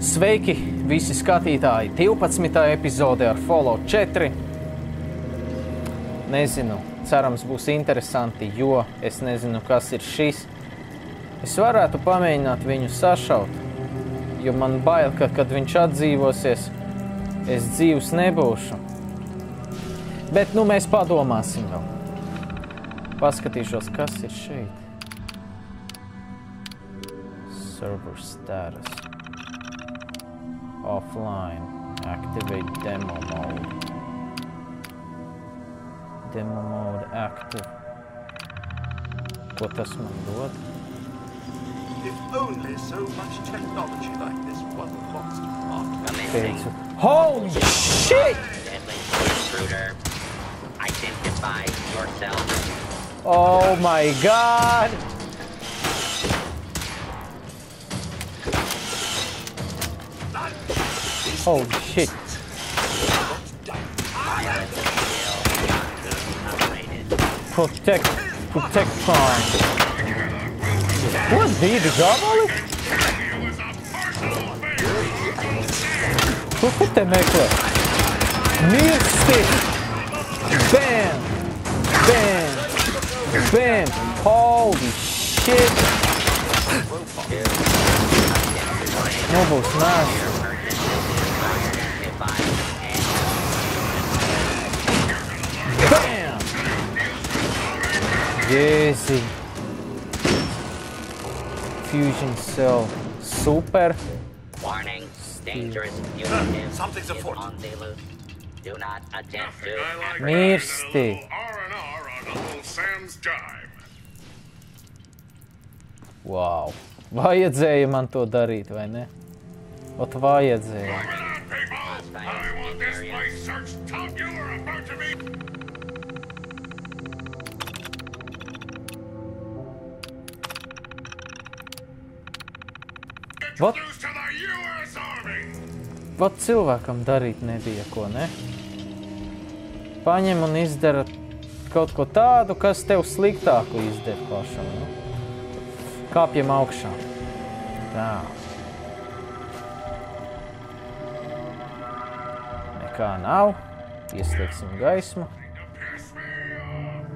Sveiki, visi skatītāji! 12. epizode ar Fallout 4. Nezinu, cerams būs interesanti, jo es nezinu, kas ir šis. Es varētu pamēģināt viņu sašaut, jo man bail, ka, kad viņš atdzīvosies, es dzīvs nebūšu. Bet, nu, mēs padomāsim vēl. Paskatīšos, kas ir šeit. Server status. Offline. Activate demo mode. Demo mode active. Ko tas man dod? If only so much technology like this wasn't lost in Holy shit! Deadly intruder. Identify yourself. Oh my god! Holy shit! Protect crime. Ko zīdi gabali? Ko te meklē? Mirsti! Bam! Bam! Bam! Holy shit! Nobūs nāc. Bam! Jēzi! Fusion cell. Super. Warning, dangerous fugitive. Something's afoot. On the loose. Do not attempt to Mirsti. R&R on Uncle Sam's dime. Wow. Vajadzēja man to darīt, vai ne? Ot vajadzēja. I want this place searched. Tom, you are about to be. What? Introduced to the U.S. Army. Vat cilvēkam darīt nebija ko, ne? Paņem un izdara kaut ko tādu, kas tev sliktāku izdara pašam, nu? Kāpjam augšā. Tā. Nekā nav. Ieslēgsim gaismu.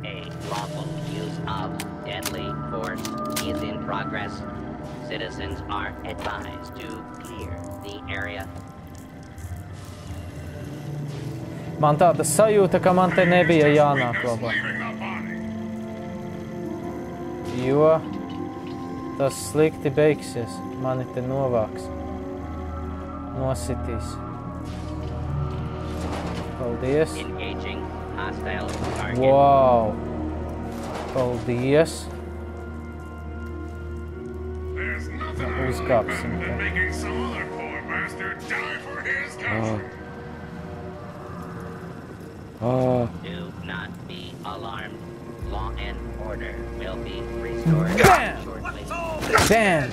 A lawful use of deadly force is in progress. Citizens are advised to clear the area. Man tāda sajūta, ka man te nebija jānāk labāk. Jo tas slikti beigsies. Mani te novāks. Nositīs. Paldies. Engaging hostile target. Wow. Paldies. There's nothing Uzkāpsim than te. making some other poor bastard die for his country. Do not be alarmed. Law and order will be restored Bam! shortly. Bam!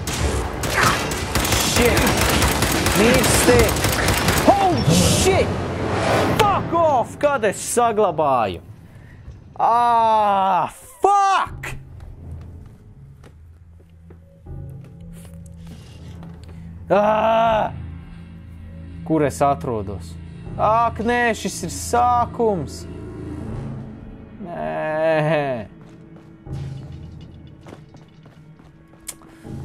Shit! Mirsti! Holy shit! Fuck off! Kad es saglabāju? Ah, fuck! Ah! Kur es atrodos? Ak, nē, šis ir sākums! Nē!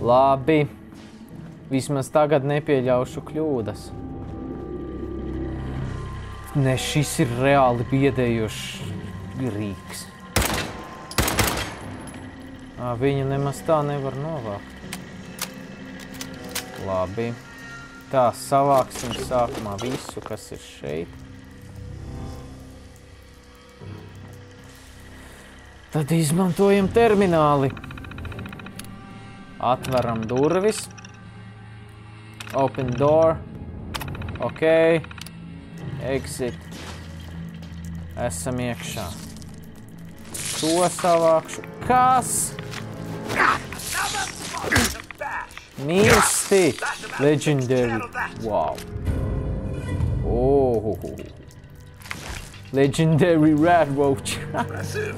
Labi. Vismaz tagad nepieļaušu kļūdas. Ne, šis ir reāli biedējošs rīks. Viņu nemaz tā nevar novākt. Labi. Tā, savāksim sākumā visu, kas ir šeit. Tad izmantojam termināli. Atveram durvis. Open door. Ok. Exit. Esam iekšā. To savākšu. Kas? Mirsti! Legendary. Wow. Oh. Legendary rat roach. Impressive.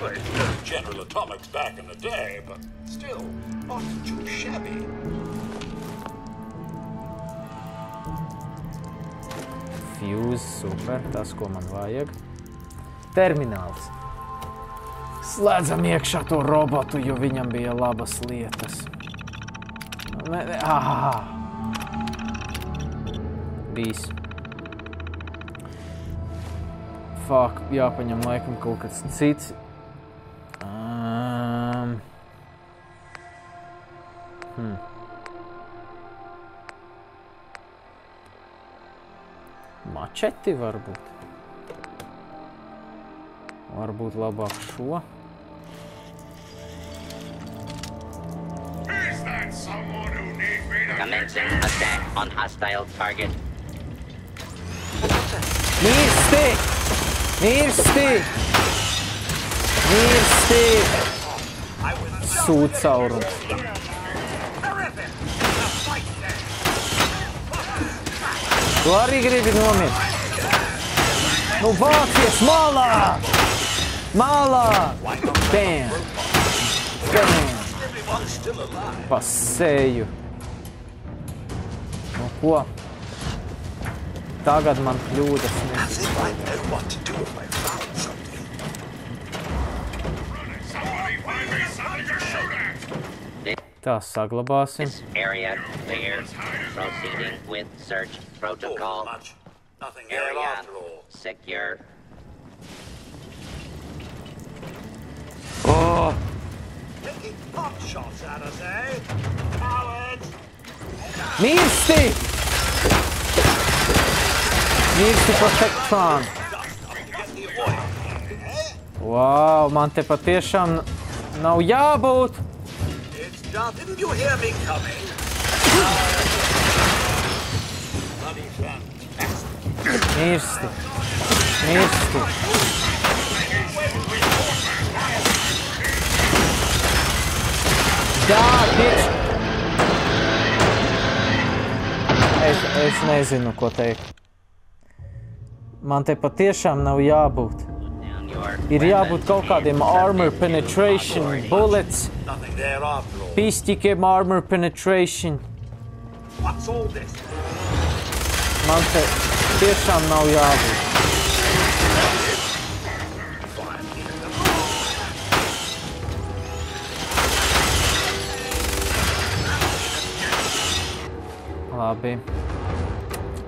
Well, it was General Atomics back in the day, but still not too shabby. Fuse, super, tas, ko man vajag. Termināls. Slēdzam iekšā to robotu, jo viņam bija labas lietas. Bijis. Fuck, jāpaņem laikam kaut kāds cits. Mačeti varbūt. Varbūt labāk šo. Is that someone who needs me to Commencing attack on hostile target. Mirsti! Mirsti! Mirsti! Sūd caurums. Tu arī gribi nomirt? Nu vācies malā! Malā! Bam! Bam! Pa seju. Nu ko? Tagad man kļūdas Tā, saglabāsim. This area clear. Proceeding with search protocol. Nothing there Area after all. secure. Taking pot shots at us, eh? Cowards! Mirsti! Mirsti Protektron. Wow, man te patiešām nav jābūt. It's just... Didn't you hear me coming? Bloody fantastic. Mirsti. Mirsti. Jā, bitch! Es nezinu, ko teikt. Man te patiešām nav jābūt. Ir jābūt kaut kādiem armor penetration bullets, Nothing there after all. pīstikiem armor penetration. What's all this? Man te tiešām nav jābūt. Labi.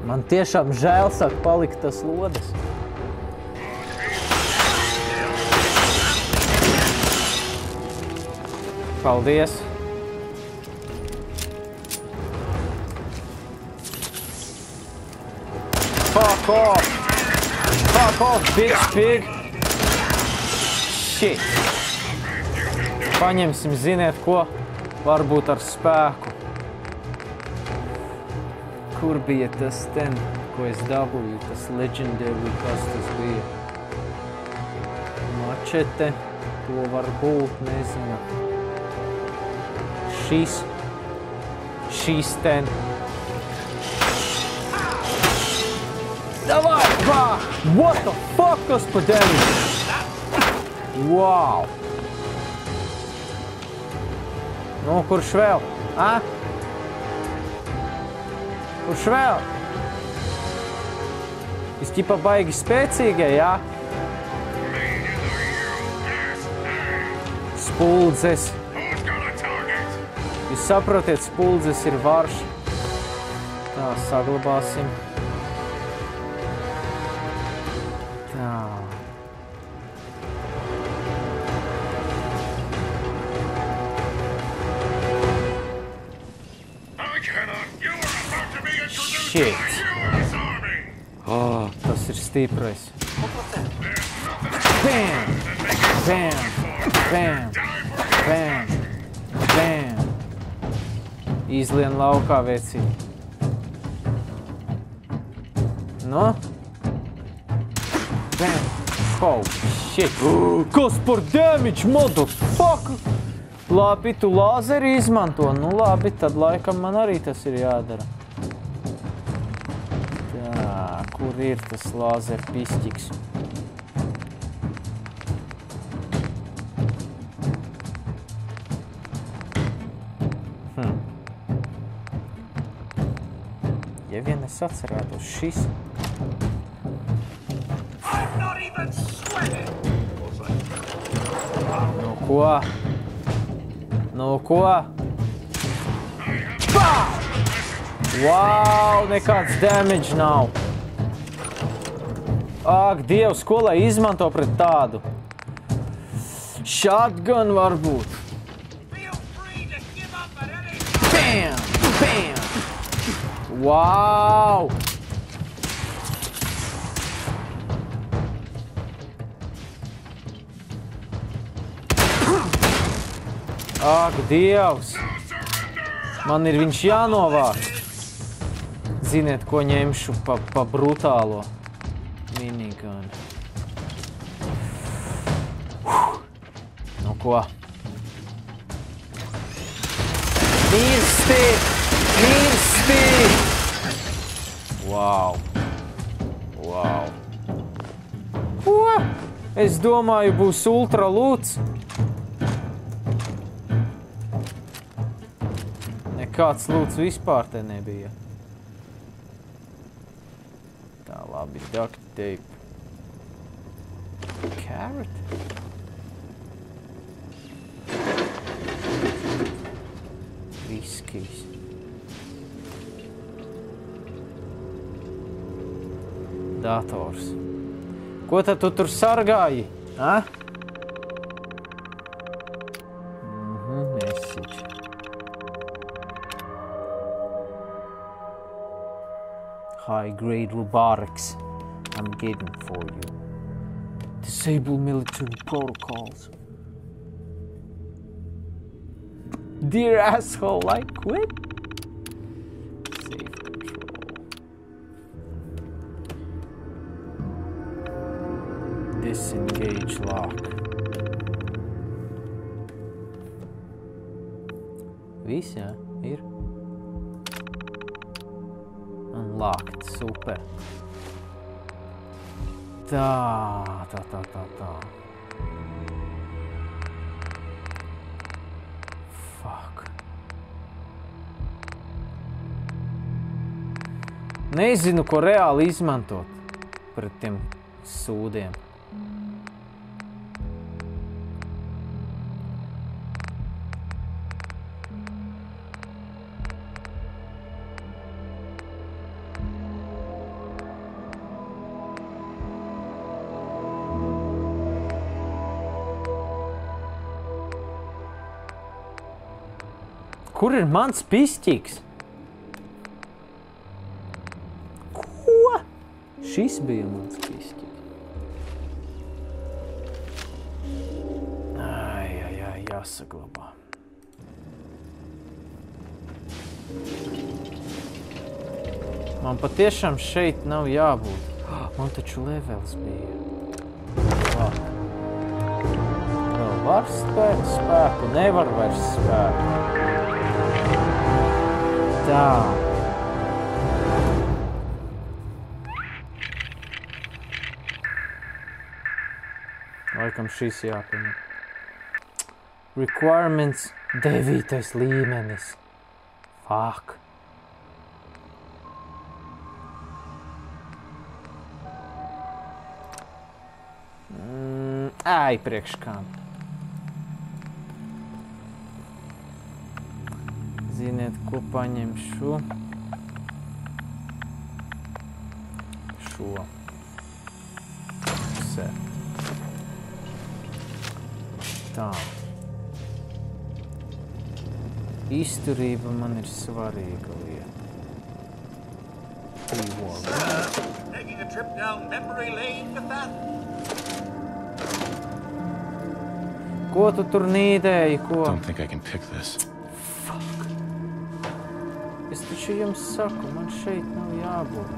Man tiešām žēl sāk palikt tas lodes. Paldies. Fuck off! Fuck off, bitch pig! Shit! Paņemsim, ziniet ko? Varbūt ar spēku. Kur bija tas ten, ko es dabūju, tas legendary, kas tas bija? Mačete, to var būt, nezinu. Šīs ten. Davai, bā! What the fuck, kas pa damage? Wow! Nu, kurš vēl? Kurš vēl? Jūs ķipa baigi spēcīgie, jā? Spuldzes. Jūs saprotiet, spuldzes ir varš. Tā, saglabāsim. Tā. Shit. Tas ir stiprais. Bam! Bam! Bam! Bam! Bam! Izlien laukā, vecī. No? Bam! Holy shit! Kas par damage, motherfucker? Labi, tu lāzeri izmanto. Nu labi, tad laikam man arī tas ir jādara. Kur ir tas lāzer pistiks? Ja vien es atcerētos šis. I'm not even sweating! Nu ko? Nu ko? Pau! Wow, nekāds damage nav. Ak, Dievs, ko lai izmanto pret tādu? Shotgun varbūt. Feel free to give up at any Bam! Bam! Wow! Ak, Dievs! Man ir viņš jānovāc. Ziniet, ko ņemšu pa brutālo miniganu. Nu ko? Mirsti! Mirsti! Wow! Wow! Ko? Es domāju, būs ultra lūts. Nekāds lūts vispār te nebija. Tā labi, duct tape. Carrot? Viskijs. Dators. Ko tad tu tur sargāji? A? Message. High-grade robotics. I'm getting for you. Disable military protocols. Dear asshole, I quit. Safe control. Disengage lock. Viss, jā, ir. Unlocked, super. Tā. Fuck. Nezinu, ko reāli izmantot pret tiem sūdiem. Kur ir mans pišķīgs? Ko? Šis bija mans pišķīgs. Ai, jāsaglabā. Man patiešām šeit nav jābūt. Man taču levels bija. Vēl var spēku, nevar vairs spēku. Tā. Laikam šis jāpina. Requirements 9. līmenis. Fuck. Ai, priekškām. Ziniet, ko paņemšu? Šo. Set. Tā. Izturība man ir svarīga lieta. taking a trip down memory lane with that? Ko tu tur nīdēji, ko? Don't think I can pick this. Es taču jums saku, man šeit nav jābūt.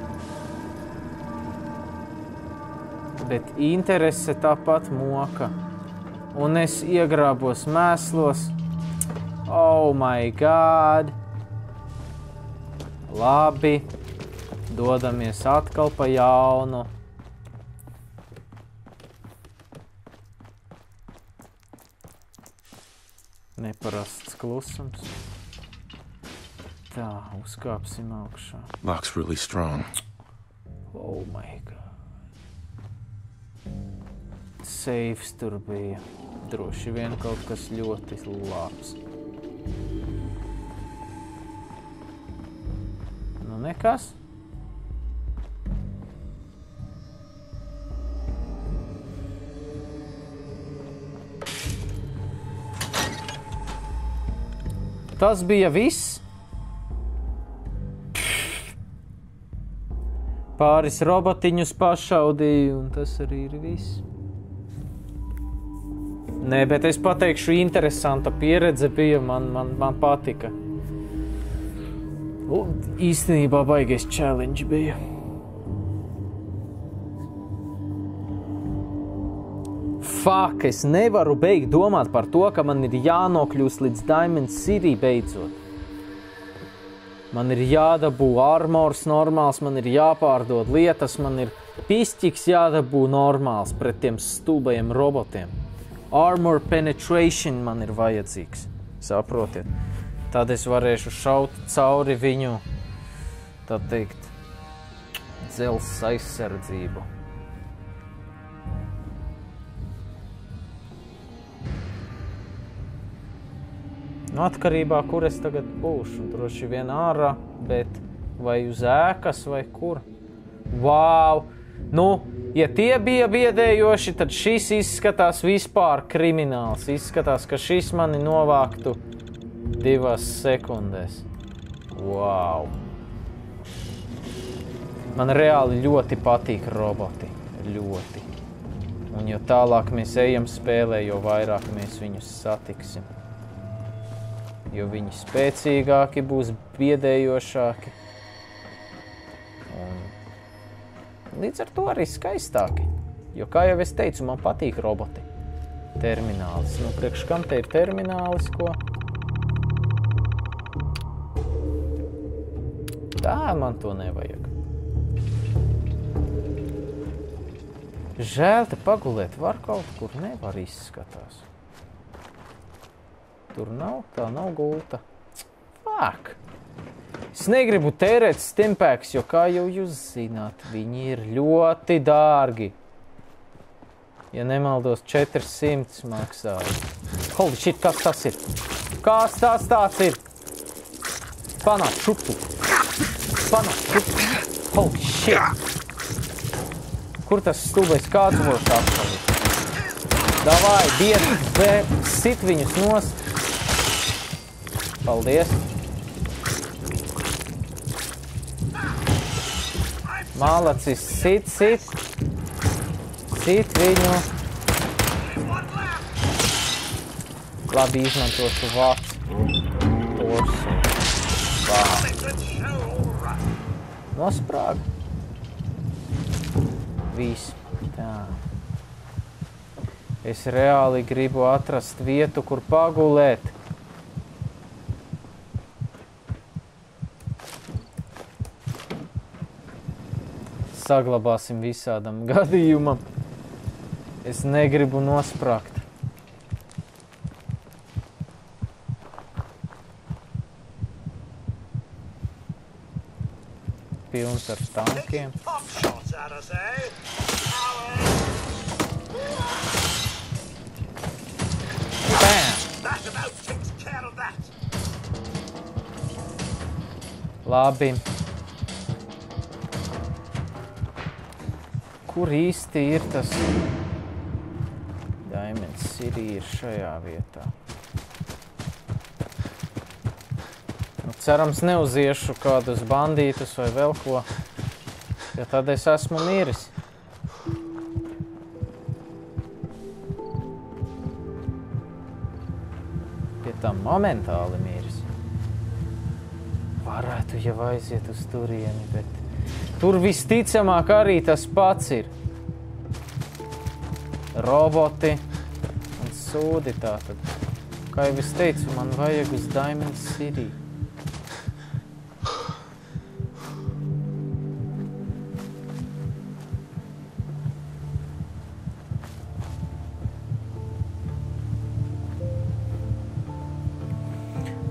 Bet interese tāpat moka. Un es iegrābos mēslos. Oh my god. Labi. Dodamies atkal pa jaunu. Neparasts klusums. Tā, uzkāpsim augšā. Lock's really strong. Oh my god. Seifs tur bija. Droši vien kaut kas ļoti labs. Nu nekas. Tas bija viss. Pāris robotiņus pašaudīju, un tas arī ir viss. Nē, bet es pateikšu, interesanta pieredze bija, man patika. Īstenībā baigais challenge bija. Fuck, es nevaru beigt domāt par to, ka man ir jānokļūst līdz Diamond City beidzot. Man ir jādabū armors normāls, man ir jāpārdod lietas, man ir pišķiks jādabū normāls pret tiem stulbajiem robotiem. Armor penetration man ir vajadzīgs, saprotiet. Tad es varēšu šaut cauri viņu, tā teikt, dzels aizsardzību. Nu, atkarībā, kur es tagad būšu. Droši vien ārā, bet vai uz ēkas vai kur. Vau! Nu, ja tie bija biedējoši, tad šis izskatās vispār krimināls. Izskatās, ka šis mani novāktu 2 sekundēs. Vau! Man reāli ļoti patīk roboti. Ļoti. Un jo tālāk mēs ejam spēlē, jo vairāk mēs viņus satiksim. Jo viņi spēcīgāki būs, biedējošāki. Un līdz ar to arī skaistāki. Jo, kā jau es teicu, man patīk roboti. Terminālis. Nu, priekš kam te ir terminālis, ko? Tā man to nevajag. Žēl te pagulēt var kaut kur, nevar izskatās. Tur nav, tā nav gulta. Fuck! Es negribu tērēt stimpēks, jo, kā jau jūs zināt, viņi ir ļoti dārgi. Ja nemaldos, 400 maksāja. Holy shit, kas tas ir? Kas tas tāds ir? Panāk šupu. Panāk šupu. Holy shit. Kur tas stulbais kāds būs apšaudīt? Davai, bied, sit viņus nost. Paldies. Malacis, sit. Sit viņu. Labi, izmantošu vārds. Torsu. Nosprāg. Viss. Tā. Es reāli gribu atrast vietu, kur pagulēt. Saglabāsim visādam gadījumam. Es negribu nosprāgt. Pilns ar tankiem. Labi. Kur īsti ir tas Diamond City ir šajā vietā? Nu, cerams, neuziešu kādus bandītus vai vēl ko, ja tad es esmu miris. Pie tam momentāli miris. Varētu jau aiziet uz turieni, bet tur visticamāk arī tas pats ir. Roboti un sūdi tātad. Kā jau es teicu, man vajag uz Diamond City.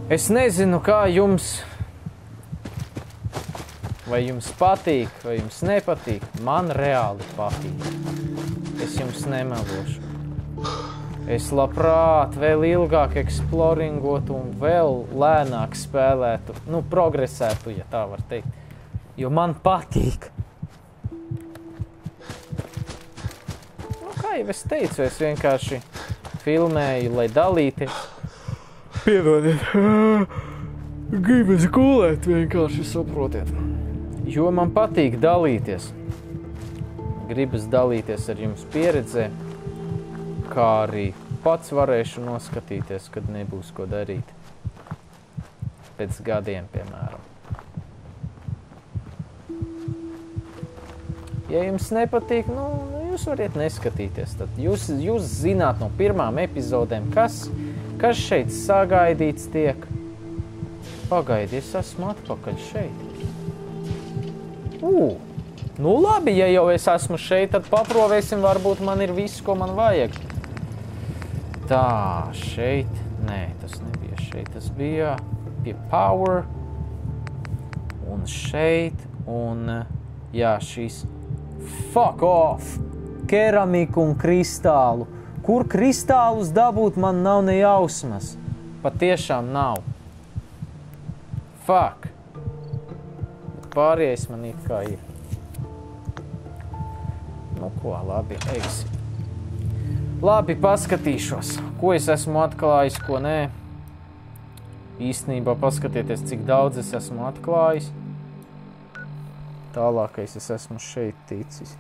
Es nezinu, kā jums Vai jums patīk, vai jums nepatīk? Man reāli patīk. Es jums nemelošu. Es labprāt vēl ilgāk eksploringotu un vēl lēnāk spēlētu, nu, progresētu, ja tā var teikt. Jo man patīk. Nu, kā jau es teicu, es vienkārši filmēju, lai dalīties. Piedodiet. Gribas gulēt vienkārši, saprotiet. Jo man patīk dalīties. Gribas dalīties ar jums pieredzē, kā arī pats varēšu noskatīties, kad nebūs ko darīt. Pēc gadiem, piemēram. Ja jums nepatīk, nu, jūs variet neskatīties. Tad jūs zināt no pirmām epizodēm, kas šeit sagaidīts tiek. Pagaidi, es esmu atpakaļ šeit. Nu labi, ja jau es esmu šeit, tad paprovēsim, varbūt man ir viss, ko man vajag. Tā, šeit, nē, tas nebija šeit, tas bija pie power, un šeit, un, jā, šīs, fuck off, keramiku un kristālu. Kur kristālus dabūt, man nav ne jausmas. Patiešām nav. Fuck. Pārējais man it kā ir. Nu ko, labi, eiksim. Labi, paskatīšos, ko es esmu atklājis, ko nē. Īstenībā paskatieties, cik daudz es esmu atklājis. Tālākais es esmu šeit ticis.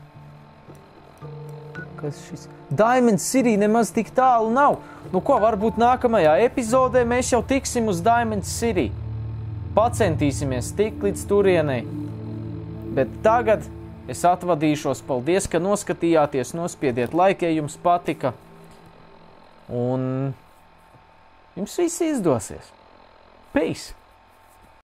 Kas šis? Diamond City nemaz tik tālu nav. Nu ko, varbūt nākamajā epizodē mēs jau tiksim uz Diamond City. Pacentīsimies tikt līdz turienei. Bet tagad es atvadīšos. Paldies, ka noskatījāties, nospiediet laiku, ja jums patika. Un jums viss izdosies. Peace!